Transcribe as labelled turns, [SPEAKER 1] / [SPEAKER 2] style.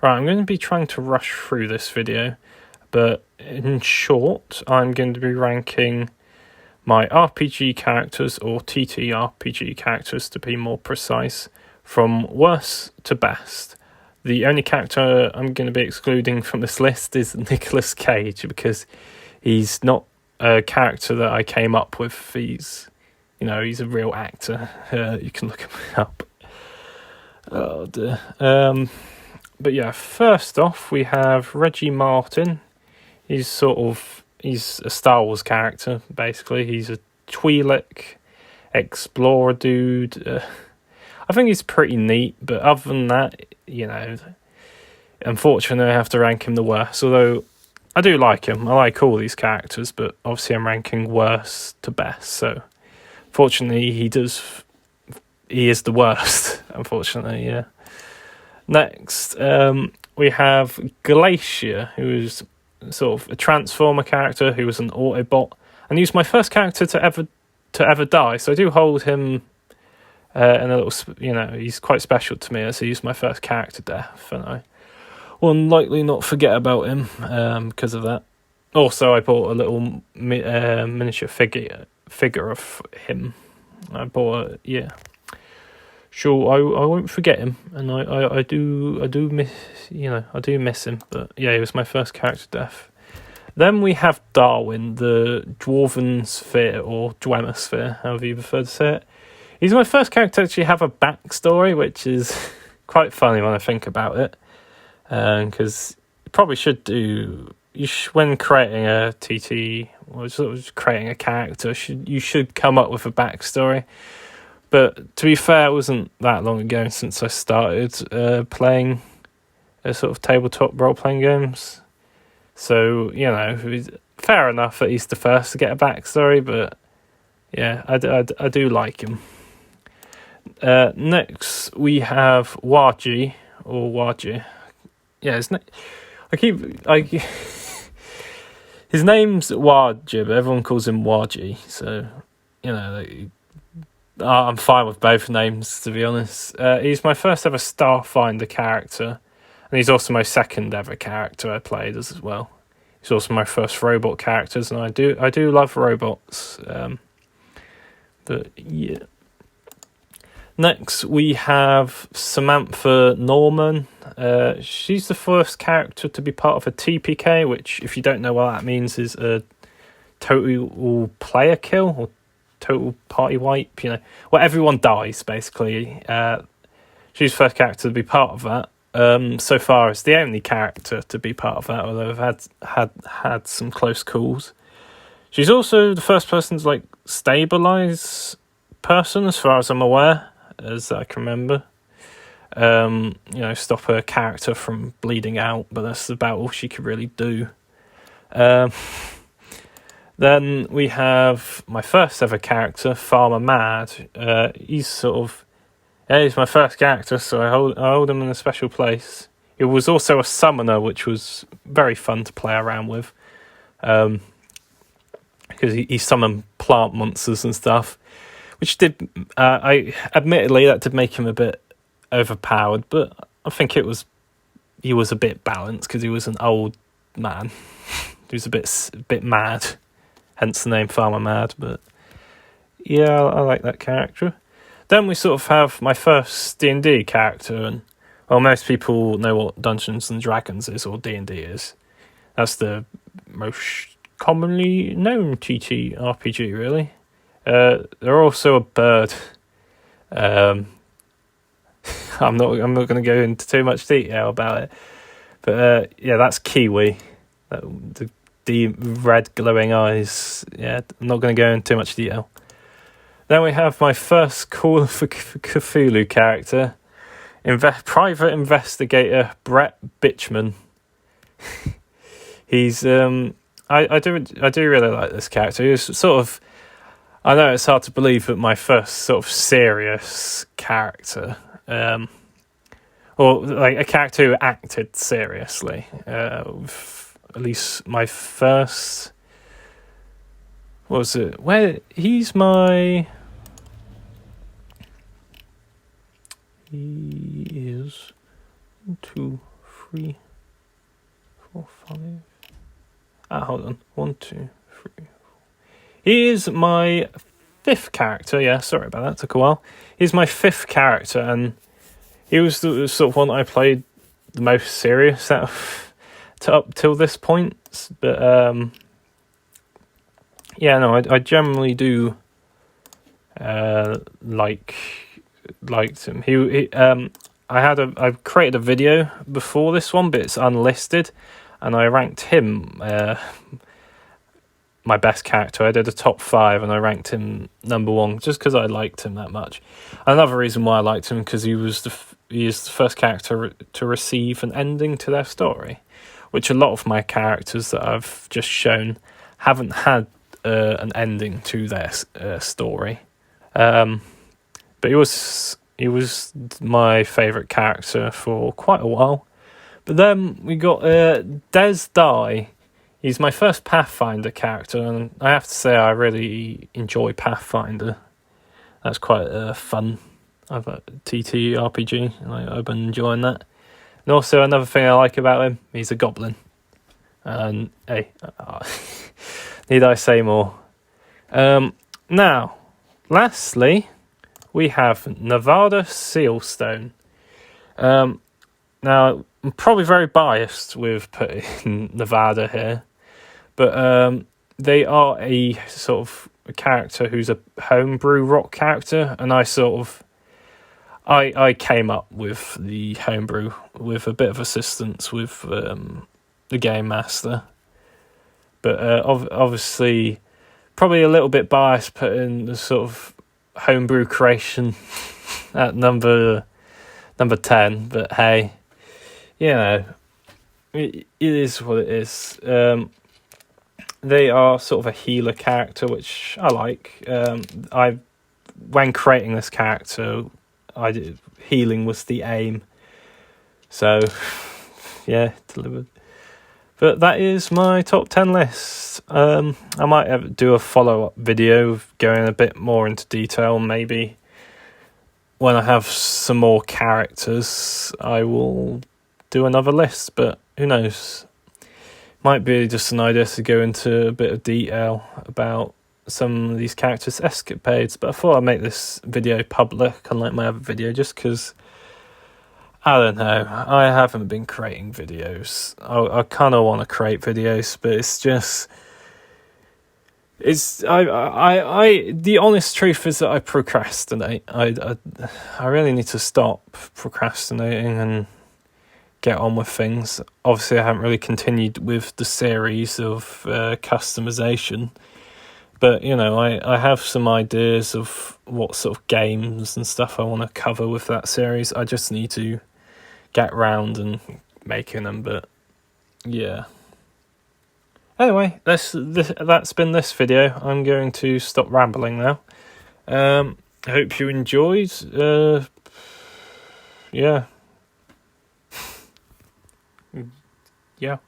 [SPEAKER 1] Right, I'm going to be trying to rush through this video, but in short, I'm going to be ranking my RPG characters, or TTRPG characters to be more precise, from worst to best. The only character I'm going to be excluding from this list is Nicolas Cage, because he's not a character that I came up with. He's a real actor. You can look him up. Oh dear. But yeah, first off, we have Reggie Martin. He's a Star Wars character, basically. He's a Twi'lek explorer dude. I think he's pretty neat, but other than that, unfortunately I have to rank him the worst. Although I do like him. I like all these characters, but obviously I'm ranking worst to best. So fortunately he is the worst, unfortunately, yeah. Next, we have Glacier, who is sort of a Transformer character who was an Autobot, and he's my first character to ever die. So I do hold him in a little, he's quite special to me, as he's my first character death, and I will likely not forget about him because of that. Also, I bought a little miniature figure of him. I bought Sure, I won't forget him, and I do miss him. But yeah, he was my first character death. Then we have Darwin, the Dwarven Sphere, or Dwemosphere, however you prefer to say it. He's my first character to actually have a backstory, which is quite funny when I think about it, because you probably should do. When creating a TT, or sort of creating a character, you should come up with a backstory. But to be fair, it wasn't that long ago since I started playing a sort of tabletop role-playing games. So, fair enough that he's the first to get a backstory, but yeah, I do like him. Next, we have Waji, or Waji. Yeah, his name's Waji, but everyone calls him Waji, so, I'm fine with both names, to be honest. He's my first ever Starfinder character, and he's also my second ever character I played as well. He's also my first robot characters, and I do love robots. But yeah. Next, we have Samantha Norman. She's the first character to be part of a TPK, which, if you don't know what that means, is a total player kill, or total party wipe, where everyone dies, basically. She's the first character to be part of that. So far, it's the only character to be part of that, although I've had some close calls. She's also the first person to stabilize person, as far as I'm aware, as I can remember. Stop her character from bleeding out, but that's about all she could really do. Then we have my first ever character, Farmer Mad. He's my first character, so I hold him in a special place. He was also a summoner, which was very fun to play around with, because he summoned plant monsters and stuff, which did, admittedly, that did make him a bit overpowered, but I think he was a bit balanced, because he was an old man. He was a bit mad. Hence the name Farmer Mad, but yeah, I like that character. Then we sort of have my first D&D character, and most people know what Dungeons and Dragons is, or D&D is. That's the most commonly known TTRPG, really. They're also a bird. I'm not going to go into too much detail about it, but yeah, that's Kiwi. The red glowing eyes. Yeah, I'm not going to go into too much detail. Then we have my first Call of Cthulhu character, private investigator Brett Bitchman. He's I do really like this character. He was sort of, I know it's hard to believe, but my first sort of serious character, or a character who acted seriously. At least my first, what was it? He is 1, 2, 3, 4, 5. Hold on. 1, 2, 3. He is my 5th character. Yeah, sorry about that. Took a while. He's my 5th character, and he was the sort of one that I played the most serious out of, up till this point. But yeah, no, I generally do liked him. I created a video before this one, but it's unlisted, and I ranked him my best character. I did a top 5, and I ranked him number 1 just because I liked him that much. Another reason why I liked him because he is the first character to receive an ending to their story, which a lot of my characters that I've just shown haven't had an ending to their story. But he was my favourite character for quite a while. But then we got Des Die. He's my first Pathfinder character, and I have to say I really enjoy Pathfinder. That's quite fun. I've a TTRPG, and I've been enjoying that. And also another thing I like about him, he's a goblin. And hey, need I say more? Now, lastly, we have Nevada Sealstone. Now, I'm probably very biased with putting Nevada here, but they are a sort of a character who's a homebrew rock character, and I came up with the homebrew with a bit of assistance with the game master, but obviously probably a little bit biased putting the sort of homebrew creation at number 10, but hey, you know, it is what it is. They are sort of a healer character, which I like. When creating this character, healing was the aim. So, yeah, delivered. But that is my top 10 list. I might do a follow-up video going a bit more into detail. Maybe when I have some more characters, I will do another list. But who knows? Might be just an idea to go into a bit of detail about some of these characters' escapades. But I thought I'd make this video public, unlike my other video, just because I don't know. I haven't been creating videos. I kind of want to create videos, but it's just, the honest truth is that I procrastinate. I really need to stop procrastinating and get on with things. Obviously, I haven't really continued with the series of customization, but you know, I have some ideas of what sort of games and stuff I want to cover with that series. I just need to get round and making them, but yeah. Anyway, that's been this video. I'm going to stop rambling now. I hope you enjoyed. Yeah. Yeah.